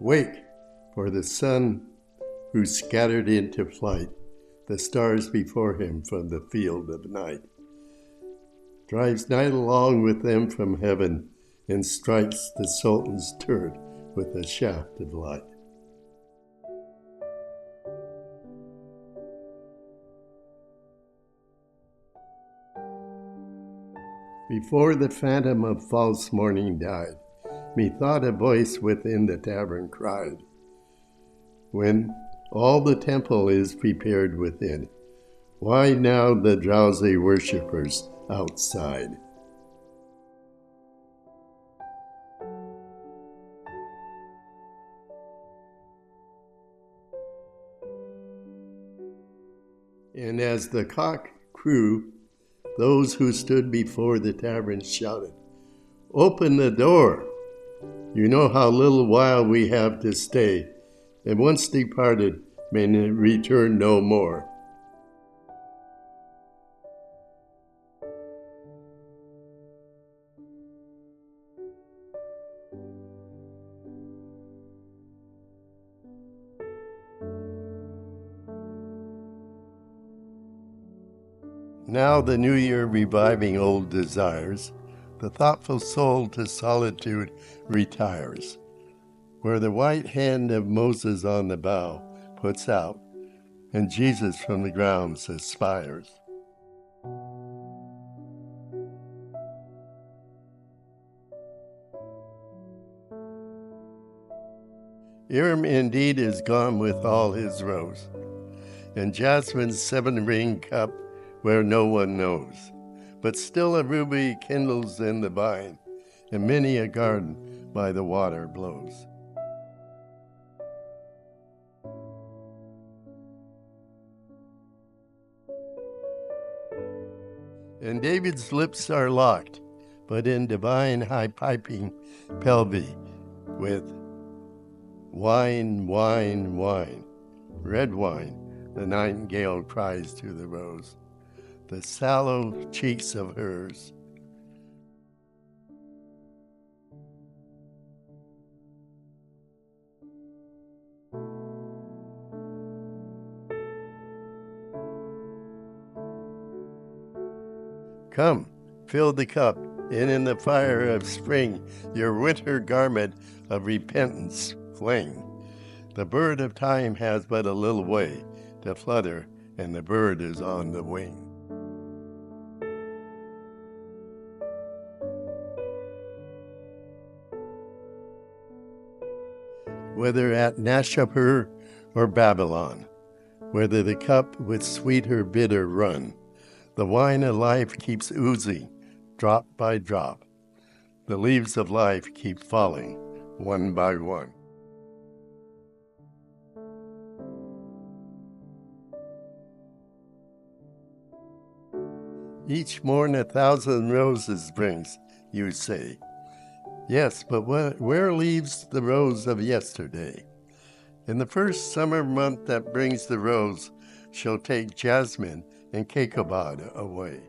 Wake, for the sun who scattered into flight the stars before him from the field of night, drives night along with them from heaven and strikes the Sultan's turret with a shaft of light. Before the phantom of false morning died, methought a voice within the tavern cried, when all the temple is prepared within, why now the drowsy worshippers outside? And as the cock crew, those who stood before the tavern shouted, "Open the door! You know how little while we have to stay, and once departed may return no more." Now the new year reviving old desires, the thoughtful soul to solitude retires, where the white hand of Moses on the bough puts out, and Jesus from the grounds aspires. Urim indeed is gone with all his rose, and jasmine's 7-ring cup where no one knows. But still a ruby kindles in the vine, and many a garden by the water blows. And David's lips are locked, but in divine high-piping pelvy, with wine, wine, wine, red wine, the nightingale cries to the rose, the sallow cheeks of hers. Come, fill the cup, and in the fire of spring your winter garment of repentance fling. The bird of time has but a little way to flutter, and the bird is on the wing. Whether at Nashapur or Babylon, whether the cup with sweet or bitter run, the wine of life keeps oozing, drop by drop. The leaves of life keep falling, one by one. Each morn 1,000 roses brings, you say. Yes, but where leaves the rose of yesterday? In the first summer month that brings the rose shall take jasmine and Cacobod away.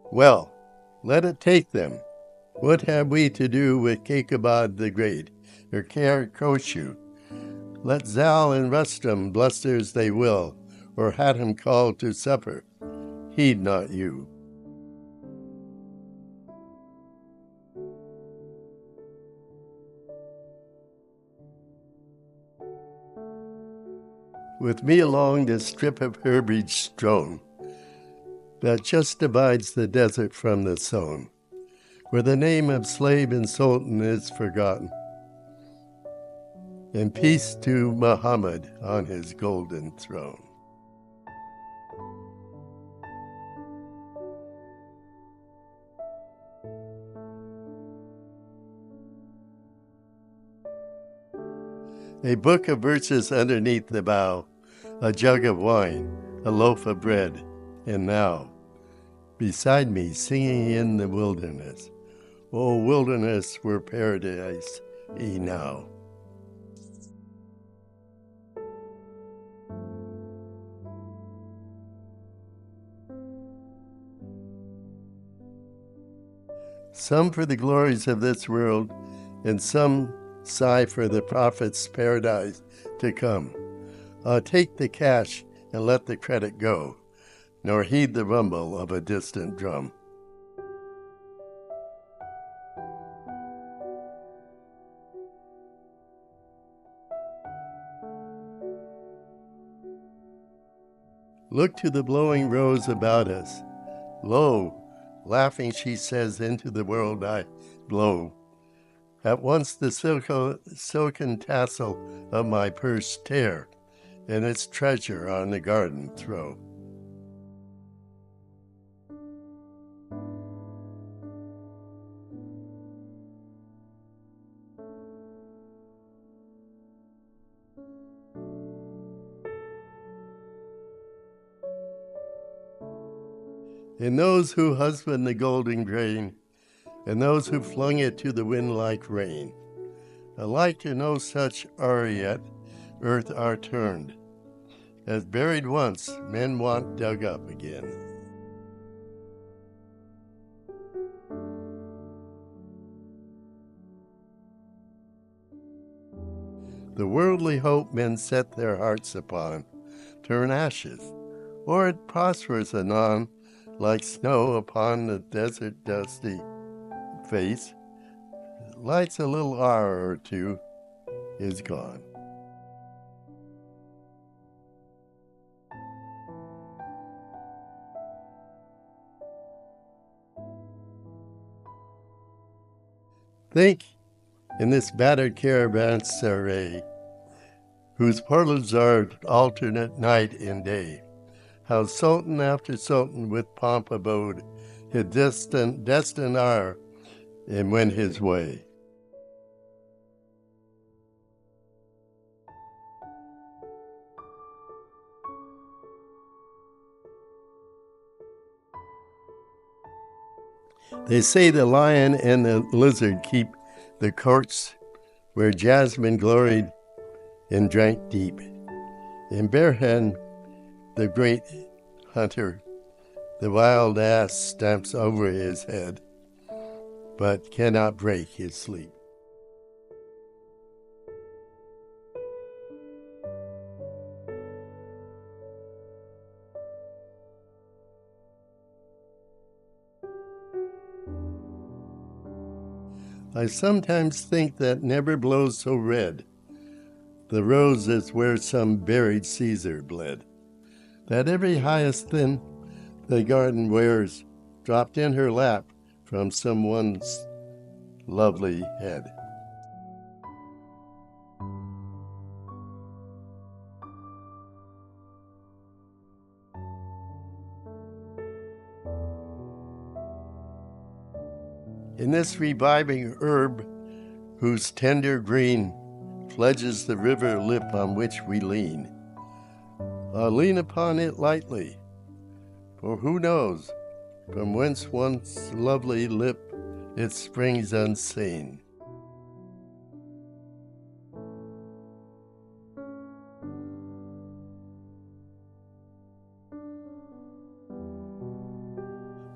Well, let it take them. What have we to do with Cacobod the Great, or Koshu? Let Zal and Rustum bluster as they will, or Hattem call to supper. Heed not you. With me along this strip of herbage strown, that just divides the desert from the sown, where the name of slave and sultan is forgotten. And peace to Muhammad on his golden throne. A book of verses underneath the bough, a jug of wine, a loaf of bread, and now, beside me singing in the wilderness, O wilderness were paradise enow. some for the glories of this world, and some sigh for the prophet's paradise to come. Take the cash and let the credit go, nor heed the rumble of a distant drum. Look to the blowing rose about us. Lo, laughing she says, into the world I blow. At once the silken tassel of my purse tear, and its treasure on the garden throw. And those who husband the golden grain, and those who flung it to the wind like rain, alike to no such are yet, earth are turned. As buried once, men want dug up again. The worldly hope men set their hearts upon turn ashes, or it prospers anon, like snow upon the desert dusty face, lights a little hour or two, is gone. Think in this battered caravanserai, whose portals are alternate night and day, how sultan after sultan with pomp abode, his destined hour, and went his way. They say the lion and the lizard keep the courts where Jasmine gloried and drank deep. In Berhan, the great hunter, the wild ass stamps over his head, but cannot break his sleep. I sometimes think that never blows so red the rose is where some buried Caesar bled, that every hyacinth the garden wears dropped in her lap from someone's lovely head. In this reviving herb, whose tender green pledges the river lip on which we lean, lean upon it lightly, for who knows from whence once lovely lip it springs unseen.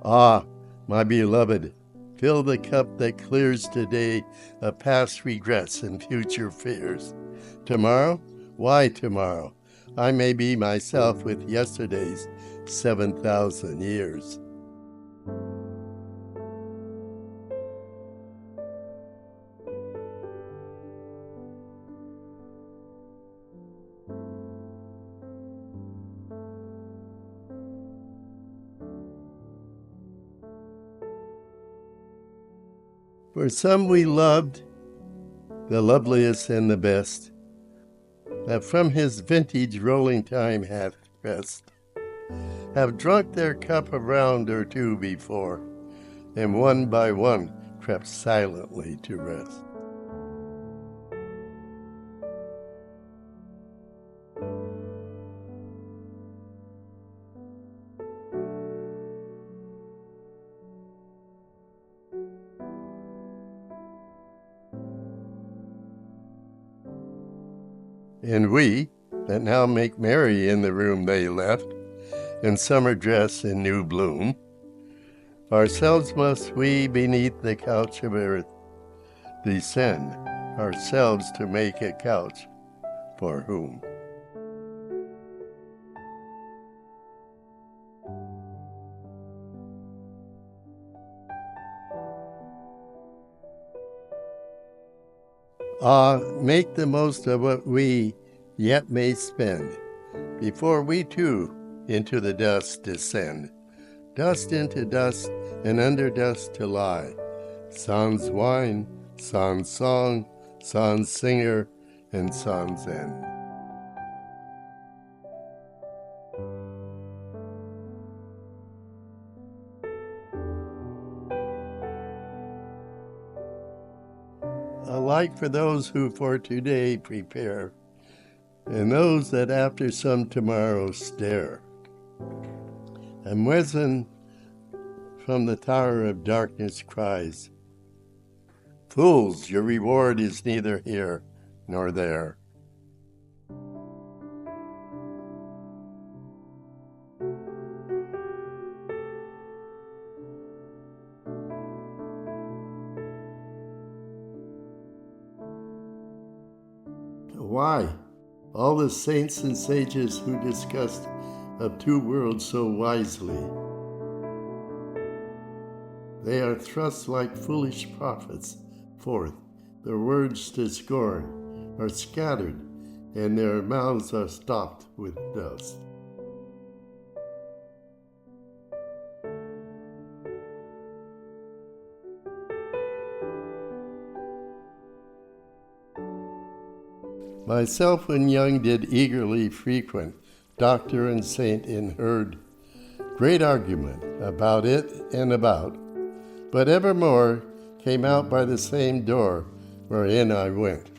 Ah, my beloved, fill the cup that clears today of past regrets and future fears. Tomorrow? Why tomorrow? I may be myself with yesterday's 7,000 years. For some we loved, the loveliest and the best, that from his vintage rolling time hath pressed, have drunk their cup a round or two before, and one by one crept silently to rest. And we, that now make merry in the room they left, in summer dress and new bloom, Ourselves must we beneath the couch of earth descend, ourselves to make a couch for whom? Make the most of what we yet may spend, before we too into the dust descend. Dust into dust, and under dust to lie. Sans wine, sans song, sans singer, and sans end. Alike for those who for today prepare, and those that after some tomorrow stare. And Muezzin from the tower of darkness cries, "Fools, your reward is neither here nor there." Why? All the saints and sages who discussed of two worlds so wisely, they are thrust like foolish prophets forth, their words to scorn are scattered, and their mouths are stopped with dust. Myself when young did eagerly frequent doctor and saint and heard great argument about it and about, but evermore came out by the same door wherein I went.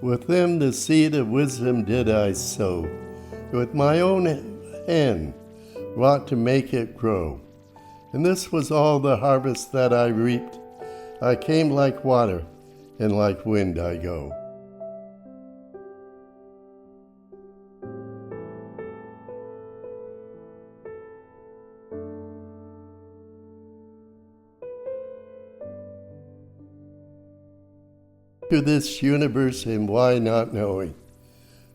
With them the seed of wisdom did I sow, with my own hand wrought to make it grow. And this was all the harvest that I reaped. I came like water, and like wind I go. To this universe, and why not knowing,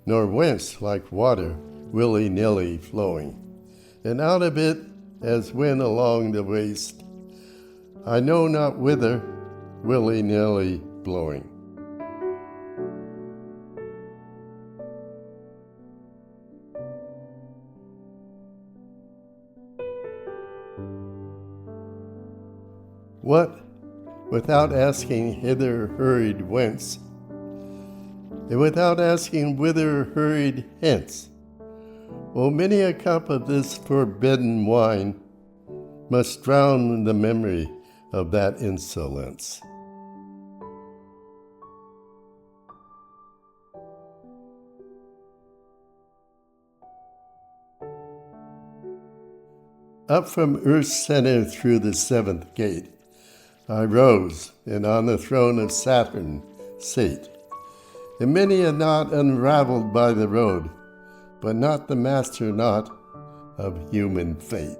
nor whence like water willy-nilly flowing, and out of it as wind along the waste, I know not whither willy-nilly blowing. What, without asking hither hurried whence, and without asking whither hurried hence? Oh, many a cup of this forbidden wine must drown the memory of that insolence. Up from earth's center through the seventh gate, I rose, and on the throne of Saturn sate, and many a knot unraveled by the road, but not the master knot of human fate.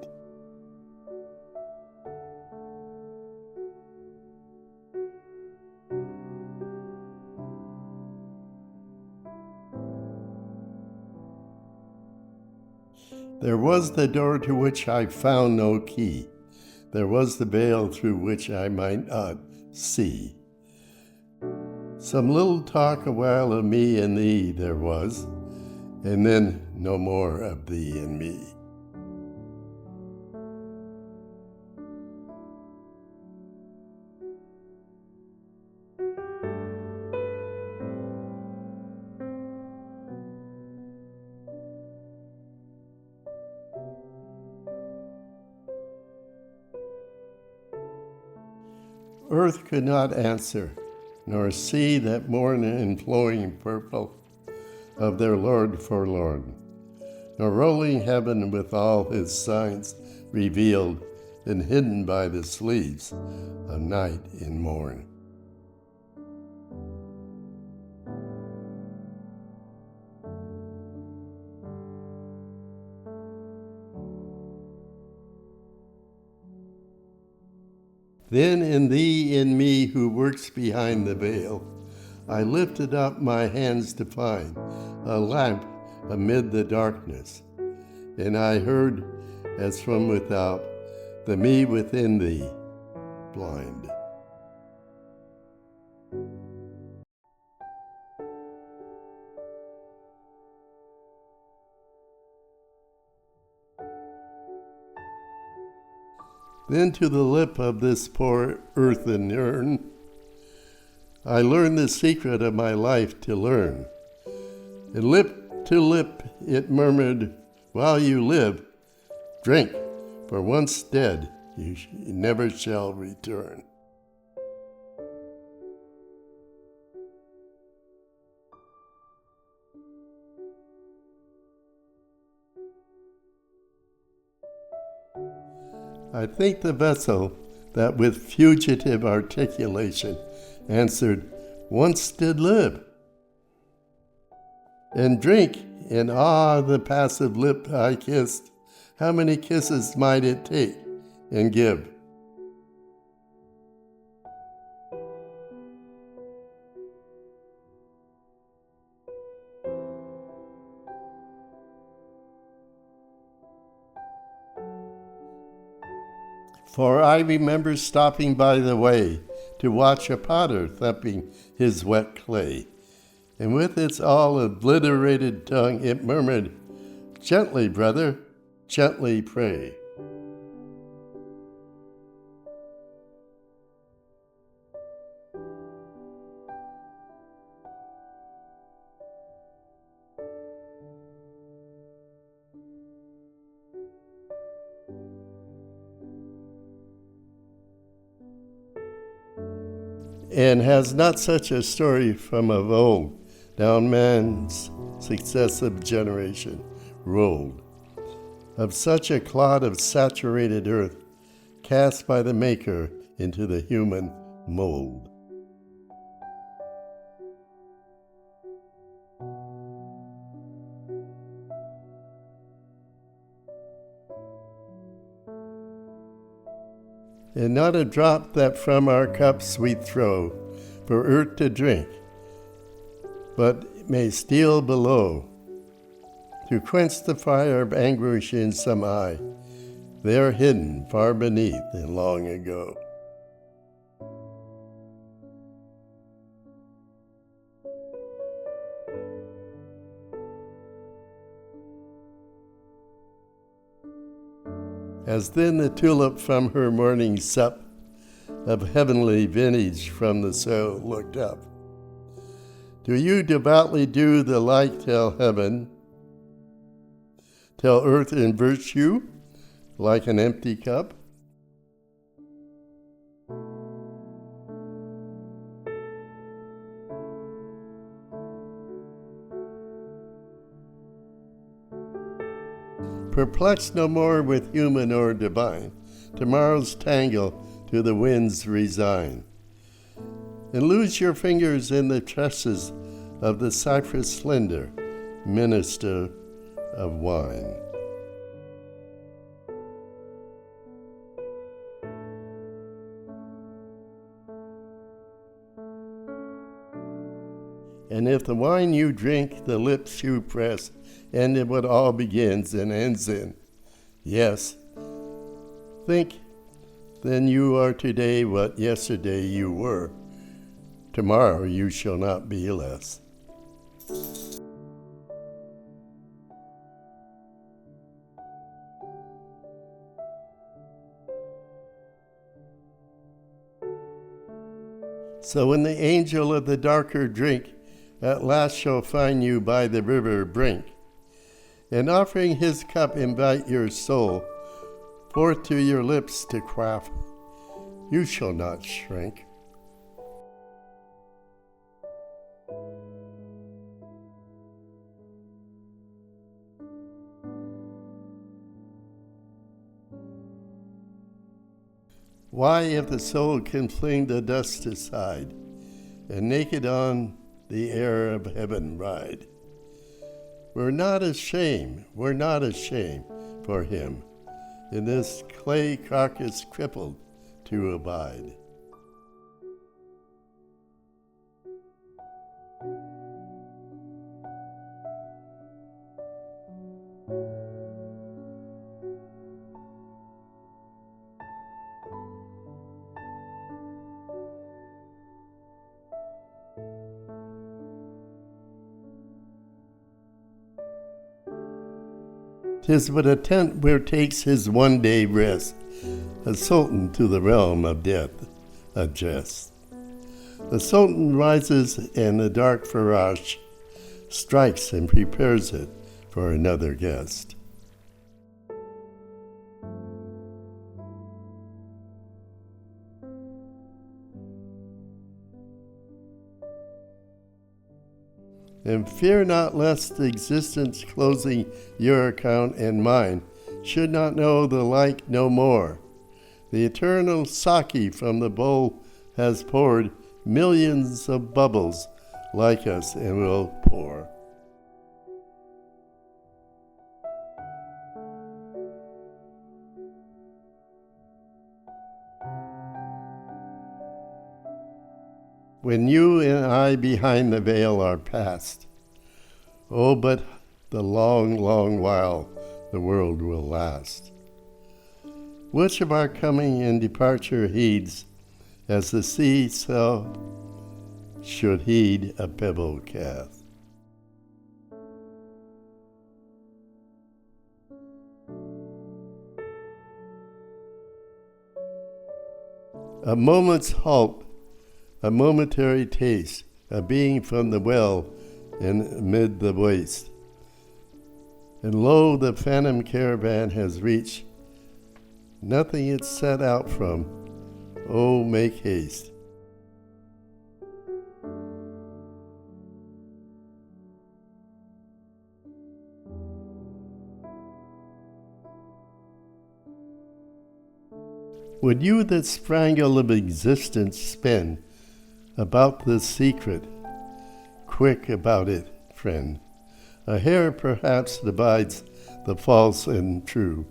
There was the door to which I found no key. There was the veil through which I might not see. Some little talk a while of me and thee there was, and then no more of thee and me. Earth could not answer, nor see that morn in flowing purple of their Lord forlorn, nor rolling heaven with all his signs revealed and hidden by the sleeves of night and morn. Then in thee, in me, who works behind the veil, I lifted up my hands to find a lamp amid the darkness. And I heard, as from without, the me within thee blind. Then to the lip of this poor earthen urn, I learned the secret of my life to learn. And lip to lip it murmured, while you live, drink, for once dead you never shall return. I think the vessel that with fugitive articulation answered, once did live. And drink, in awe the passive lip I kissed, how many kisses might it take and give? For I remember stopping by the way to watch a potter thumping his wet clay, and with its all obliterated tongue it murmured, gently, brother, gently pray. And has not such a story from of old down man's successive generation rolled, of such a clod of saturated earth cast by the Maker into the human mold? And not a drop that from our cups we throw for earth to drink, but may steal below to quench the fire of anguish in some eye, there hidden far beneath and long ago. As then the tulip from her morning sup of heavenly vintage from the soil looked up, do you devoutly do the like tell heaven, tell earth in virtue like an empty cup? Perplexed no more with human or divine, tomorrow's tangle to the winds resign, and lose your fingers in the tresses of the cypress slender, minister of wine. And if the wine you drink, the lips you press, end in what all begins and ends in, yes, think, then you are today what yesterday you were. Tomorrow you shall not be less. So when the angel of the darker drink at last shall find you by the river brink, and offering his cup invite your soul forth to your lips to quaff, you shall not shrink. Why, if the soul can fling the dust aside, and naked on the air of heaven ride, we're not ashamed for him, in this clay carcass crippled to abide. "'Tis but a tent where takes his one-day rest, a sultan to the realm of death adjust. The sultan rises, and the dark Farash strikes and prepares it for another guest. And fear not lest existence closing your account and mine should not know the like no more. The eternal sake from the bowl has poured millions of bubbles like us and will pour. When you and I behind the veil are past, oh, but the long, long while the world will last. Which of our coming and departure heeds, as the sea itself should heed a pebble cast? A moment's halt, a momentary taste, a being from the well and amid the waste. And lo, the phantom caravan has reached nothing it set out from. Oh, make haste. Would you that strangle of existence spend about the secret, quick about it, friend? A hair perhaps divides the false and true.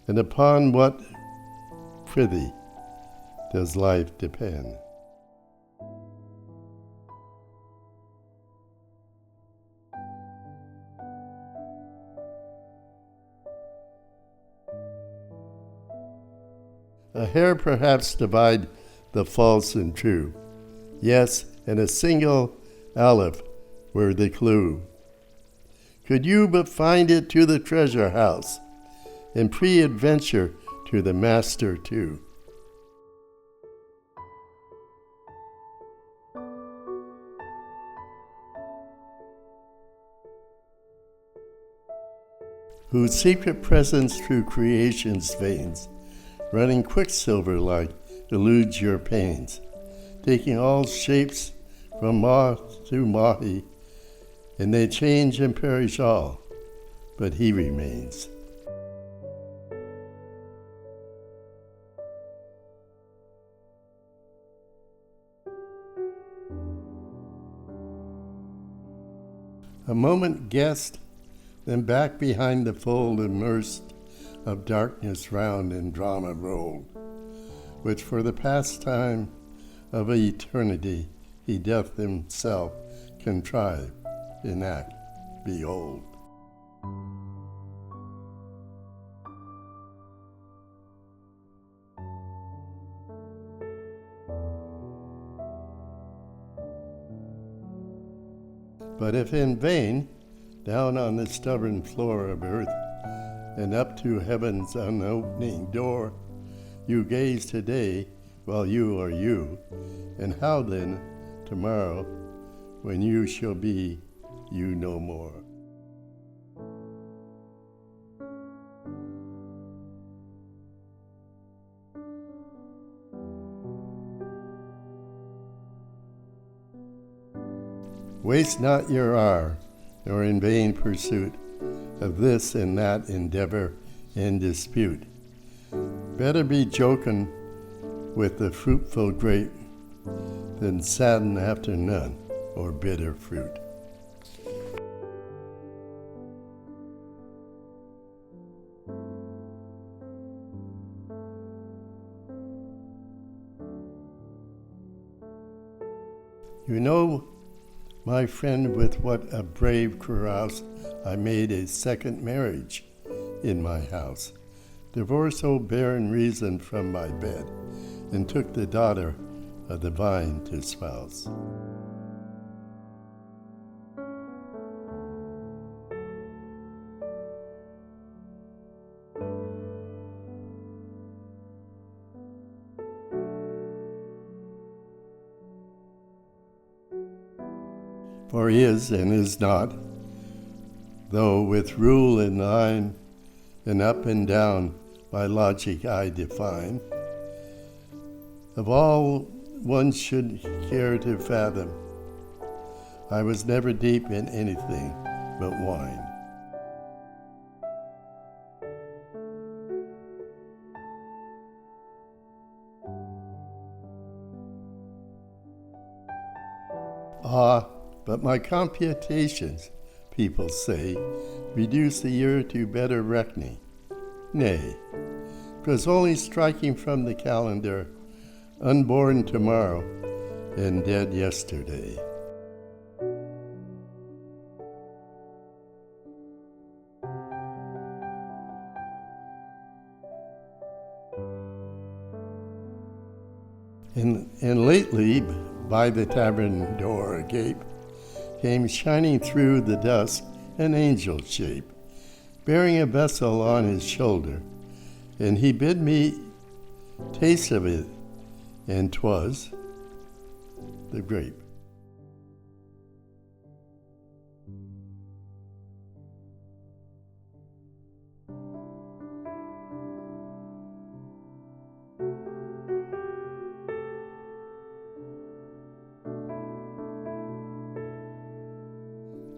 And upon what, prithee, does life depend? A hair perhaps divide the false and true. Yes, and a single aleph were the clue. Could you but find it to the treasure house, and pre-adventure to the master too. Whose secret presence through creation's veins, running quicksilver-like, eludes your pains, taking all shapes from moth to mahi, and they change and perish all, but he remains. A moment guessed, then back behind the fold immersed of darkness round in drama rolled, which for the pastime of eternity he doth himself contrive, enact, behold. But if in vain, down on the stubborn floor of earth, and up to heaven's unopening door, you gaze today while you are you, and how then tomorrow, when you shall be you no more? Waste not your hour, nor in vain pursuit of this and that endeavor and dispute. Better be joken with the fruitful grape than sadden after none or bitter fruit. You know, my friend, with what a brave carouse I made a second marriage in my house. Divorced old barren reason from my bed, and took the daughter of the vine to spouse. For is and is not, though with rule and line, and up and down by logic I define, of all one should care to fathom, I was never deep in anything but wine. Ah, but my computations, people say, reduce the year to better reckoning. Nay, 'twas only striking from the calendar, unborn tomorrow and dead yesterday. And lately, by the tavern door agape, came shining through the dusk an angel shape, bearing a vessel on his shoulder, and he bid me taste of it, and 'twas the grape.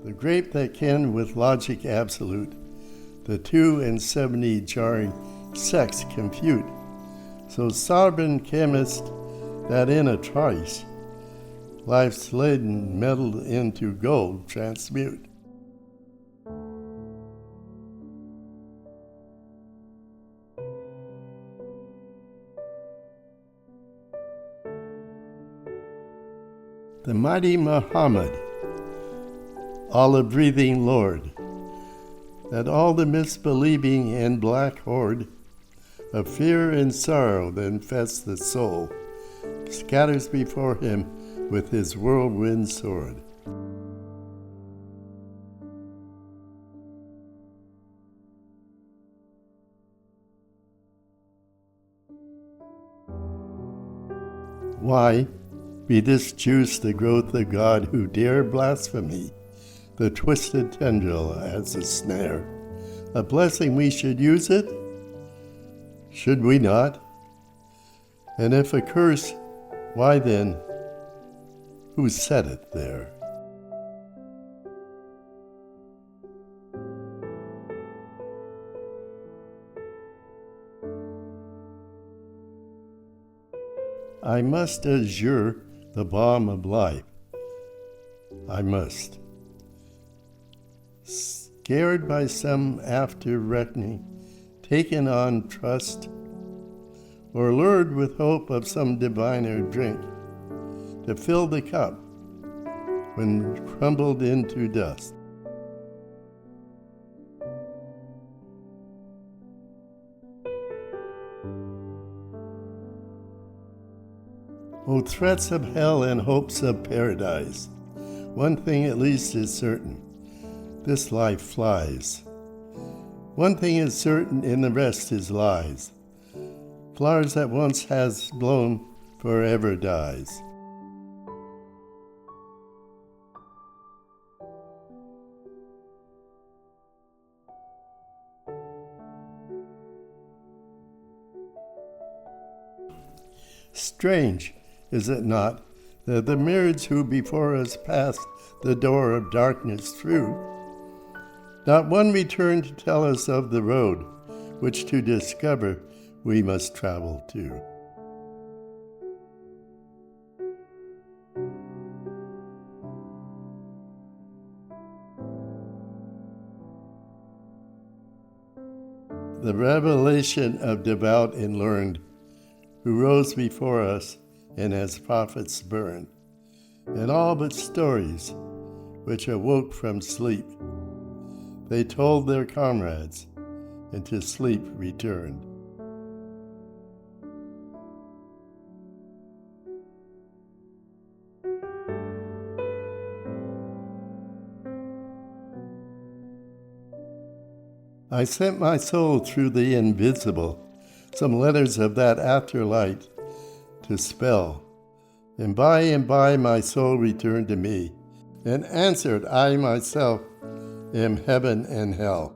The grape that can with logic absolute the 2 and 70 jarring sects compute, so sovereign chemist that in a trice life's leaden metal into gold transmute. The mighty Muhammad, olive-breathing Lord, that all the misbelieving and black horde of fear and sorrow that infest the soul scatters before him with his whirlwind sword. Why be this juice the growth of God who dare blasphemy, the twisted tendril as a snare? A blessing we should use it? Should we not? And if a curse, why then, who set it there? I must azure the balm of life. I must. Scared by some after reckoning, taken on trust, or lured with hope of some diviner drink, to fill the cup when crumbled into dust. O threats of hell and hopes of paradise, one thing at least is certain, this life flies. One thing is certain, and the rest is lies. Flowers that once has blown forever dies. Strange, is it not, that the myriads who before us passed the door of darkness through, not one returned to tell us of the road which to discover we must travel to. The revelation of devout and learned, who rose before us and as prophets burned, and all but stories which awoke from sleep. They told their comrades, and to sleep returned. I sent my soul through the invisible, some letters of that afterlight to spell. And by my soul returned to me, and answered, I myself am heaven and hell.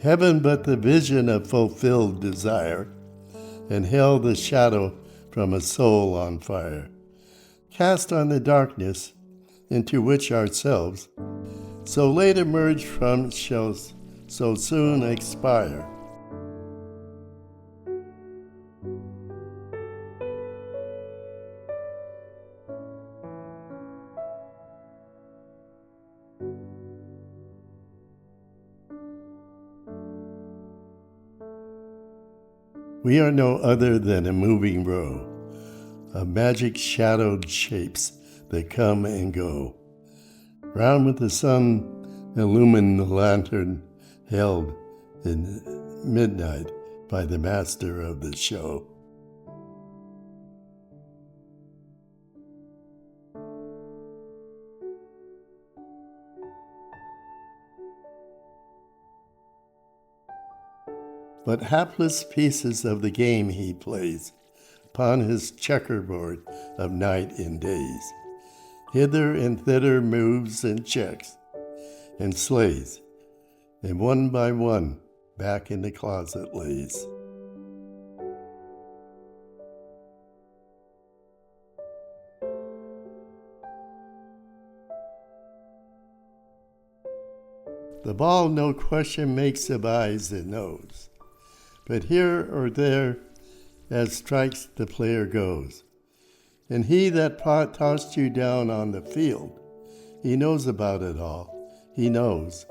Heaven but the vision of fulfilled desire, and hell the shadow from a soul on fire, cast on the darkness into which ourselves, so late emerged from, shall so soon expire. We are no other than a moving row of magic shadowed shapes that come and go. Round with the sun illumined the lantern held in midnight by the master of the show. But hapless pieces of the game he plays upon his checkerboard of night and days. Hither and thither moves and checks and slays, and one by one back in the closet lays. The ball no question makes of eyes and nose, but here or there as strikes the player goes. And he that tossed you down on the field, he knows about it all. He knows.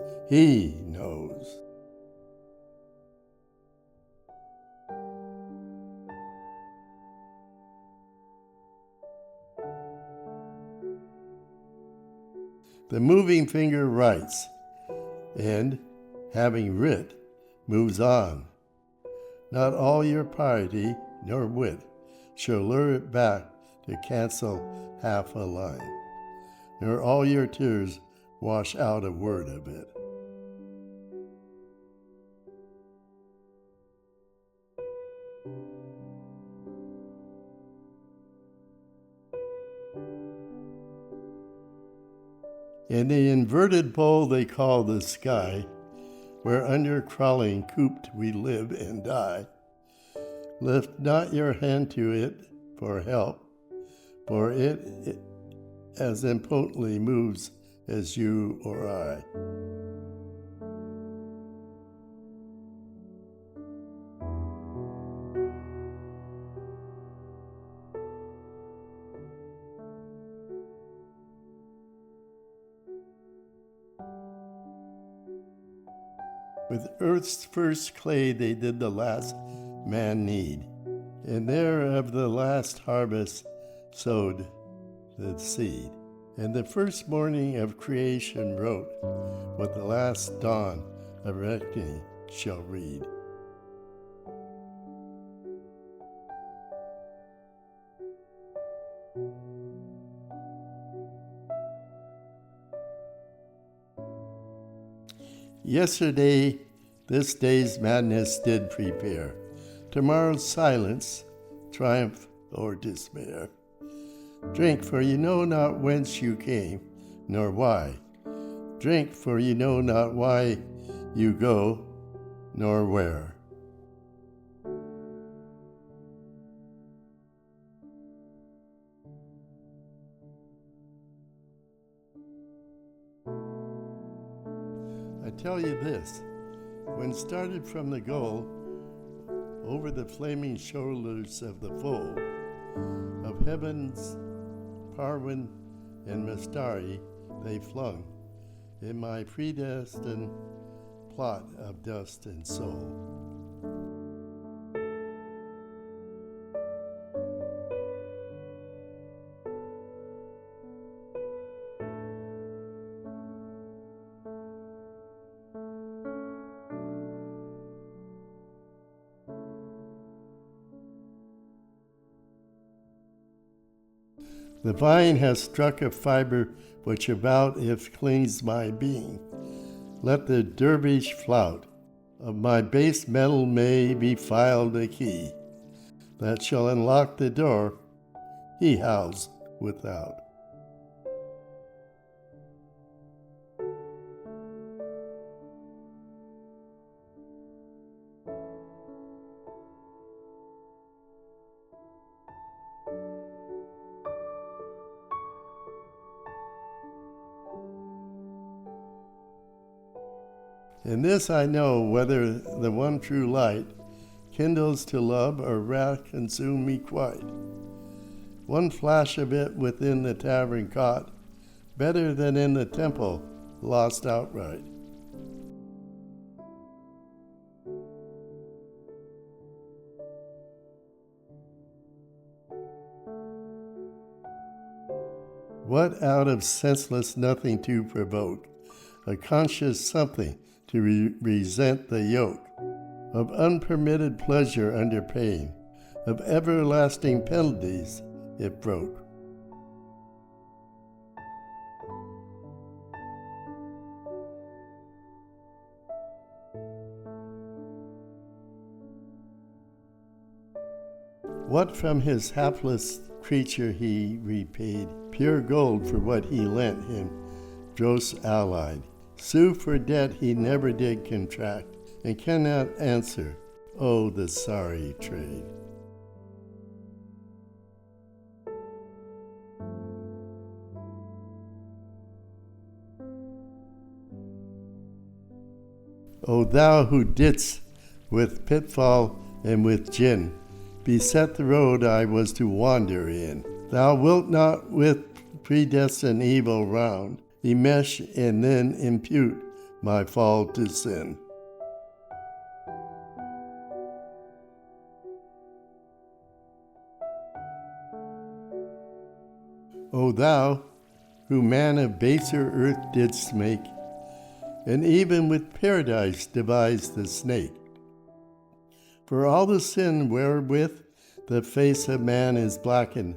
The moving finger writes, and, having writ, moves on. Not all your piety nor wit shall lure it back to cancel half a line, nor all your tears wash out a word of it. In the inverted bowl they call the sky, where under crawling cooped we live and die, lift not your hand to it for help, for it as impotently moves as you or I. With earth's first clay they did the last man need, and there of the last harvest sowed the seed, and the first morning of creation wrote what the last dawn of reckoning shall read. Yesterday, this day's madness did prepare, tomorrow's silence, triumph, or despair. Drink, for you know not whence you came, nor why. Drink, for you know not why you go, nor where. I tell you this, when started from the goal, over the flaming shoulders of the foe, of heaven's Parwin and Mastari they flung, in my predestined plot of dust and soul. The vine has struck a fiber which about it clings my being. Let the dervish flout of my base metal may be filed a key that shall unlock the door he howls without. In this I know whether the one true light kindles to love or wrath consume me quite. One flash of it within the tavern caught, better than in the temple lost outright. What out of senseless nothing to provoke, a conscious something to resent the yoke of unpermitted pleasure under pain, of everlasting penalties it broke. What from his hapless creature he repaid, pure gold for what he lent him, dross allied. Sue for debt he never did contract, and cannot answer, oh, the sorry trade. O thou who didst with pitfall and with gin beset the road I was to wander in, thou wilt not with predestined evil round enmesh and then impute my fall to sin. O thou, who man of baser earth didst make, and even with paradise devised the snake, for all the sin wherewith the face of man is blackened,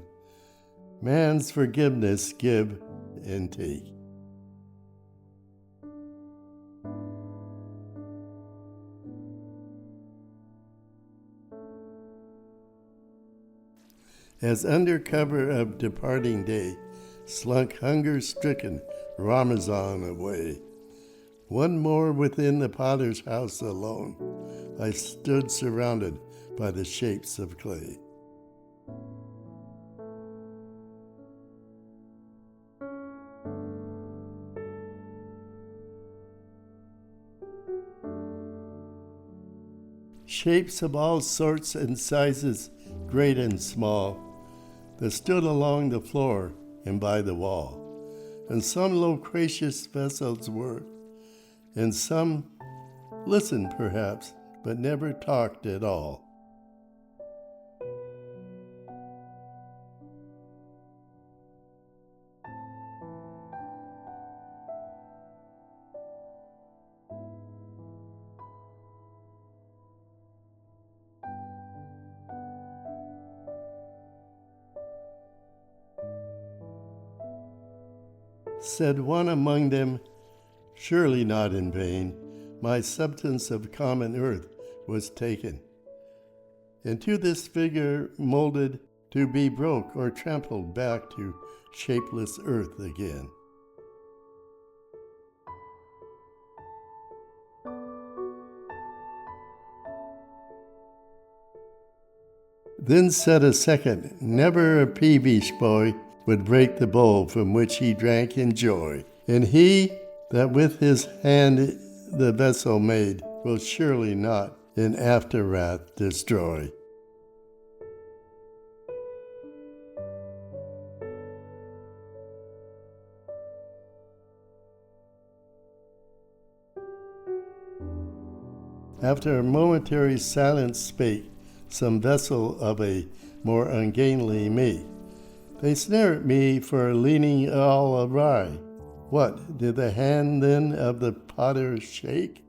man's forgiveness give and take. As under cover of departing day slunk hunger-stricken Ramazan away, one more within the potter's house alone, I stood surrounded by the shapes of clay. Shapes of all sorts and sizes, great and small, that stood along the floor and by the wall. And some loquacious vessels were, and some listened perhaps, but never talked at all. Said one among them, surely not in vain, my substance of common earth was taken, and to this figure molded to be broke or trampled back to shapeless earth again. Then said a second, never a peevish boy would break the bowl from which he drank in joy. And he that with his hand the vessel made will surely not in after wrath destroy. After a momentary silence spake some vessel of a more ungainly me. They snare at me for leaning all awry. What, did the hand then of the potter shake?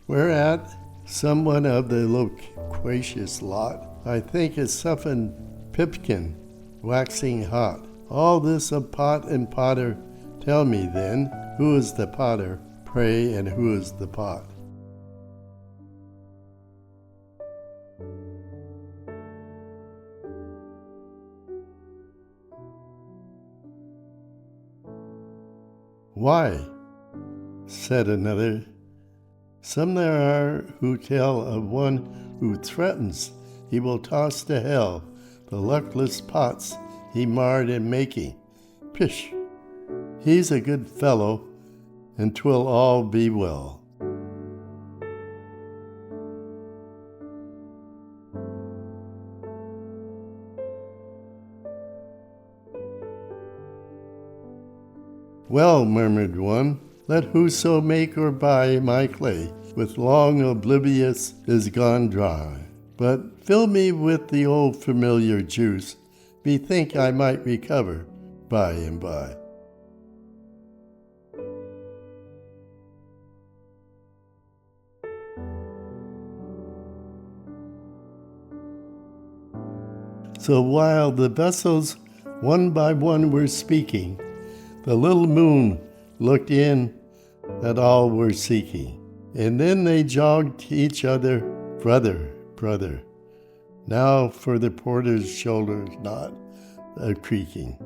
Whereat someone of the loquacious lot, I think a softened pipkin waxing hot. All this of pot and potter, tell me then, who is the potter, pray, and who is the pot? Why, said another, some there are who tell of one who threatens he will toss to hell the luckless pots he marred in making. Pish! He's a good fellow, and 'twill all be well. Well, murmured one, let whoso make or buy my clay, with long oblivious is gone dry. But fill me with the old familiar juice, bethink I might recover by and by. So while the vessels one by one were speaking, the little moon looked in that all were seeking. And then they jogged each other, brother, brother. Now for the porter's shoulders not a creaking.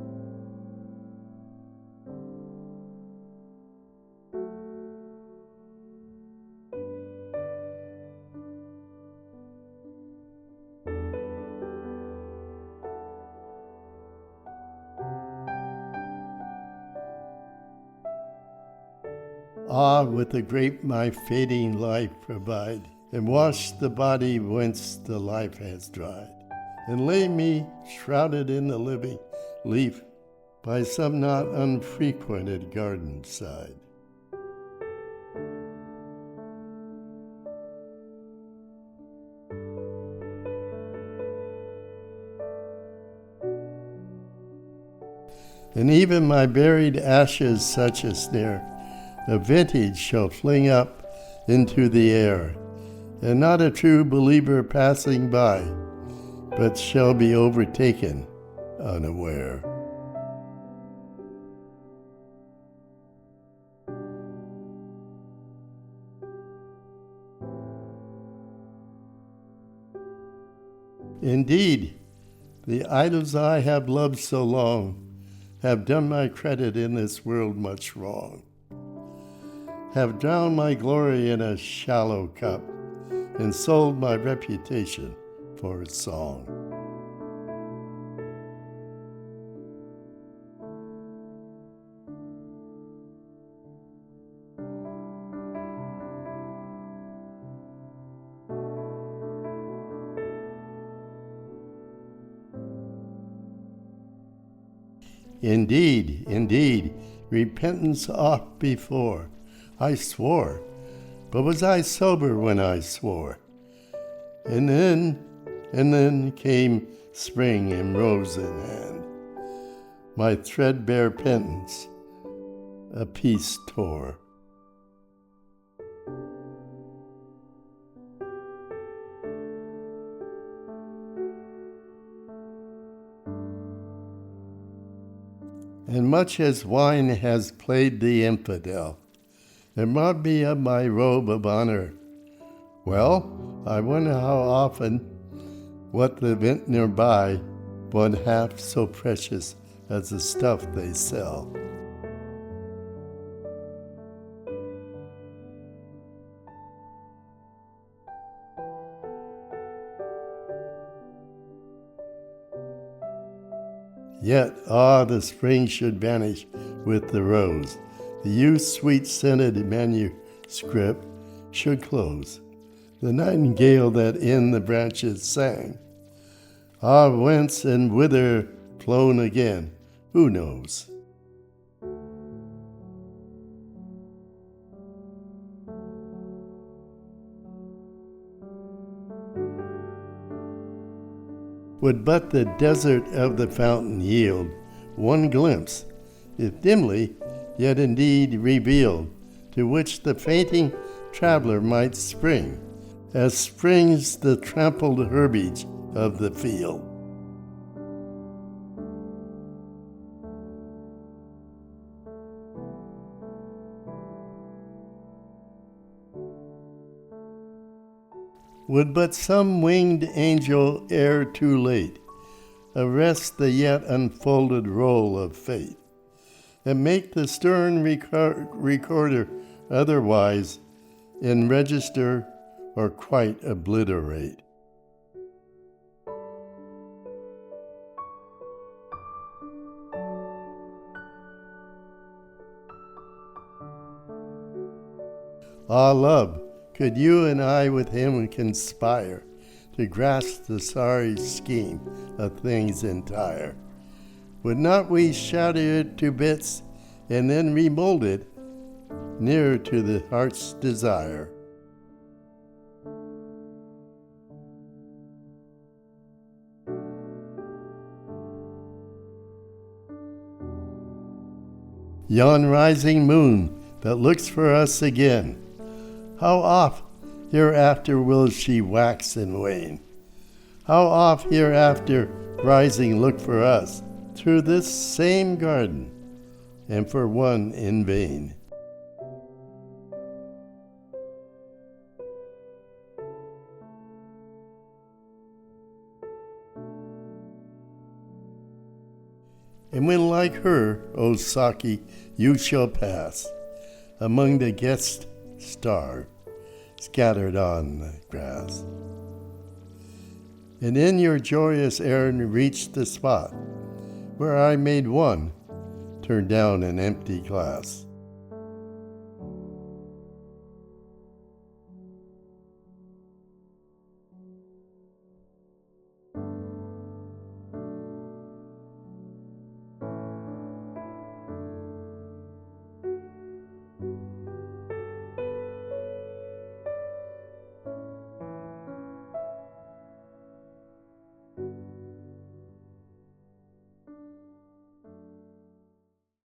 Ah, with the grape my fading life provide, and wash the body whence the life has dried, and lay me shrouded in the living leaf by some not unfrequented garden side. And even my buried ashes such a snare, a vintage shall fling up into the air, and not a true believer passing by, but shall be overtaken unaware. Indeed, the idols I have loved so long have done my credit in this world much wrong, have drowned my glory in a shallow cup, and sold my reputation for a song. Indeed, indeed, repentance oft before I swore, but was I sober when I swore? And then came spring and rose in hand, my threadbare penance a piece tore. And much as wine has played the infidel, and robbed me of my robe of honor, well, I wonder how often what the vintner buy, one half so precious as the stuff they sell. Yet, the spring should vanish with the rose. The youth's sweet-scented manuscript should close. The nightingale that in the branches sang, Ah, whence and whither flown again, who knows? Would but the desert of the fountain yield one glimpse, if dimly, yet indeed revealed, to which the fainting traveler might spring, as springs the trampled herbage of the field. Would but some winged angel ere too late arrest the yet unfolded roll of fate, and make the stern recorder otherwise in register or quite obliterate. Ah, love, could you and I with him conspire to grasp the sorry scheme of things entire? Would not we shatter it to bits and then remold it nearer to the heart's desire? Yon rising moon that looks for us again, how oft hereafter will she wax and wane? How oft hereafter rising look for us through this same garden, and for one in vain? And when like her, O Saki, you shall pass among the guest star scattered on the grass, and in your joyous errand reach the spot where I made one turn down an empty glass,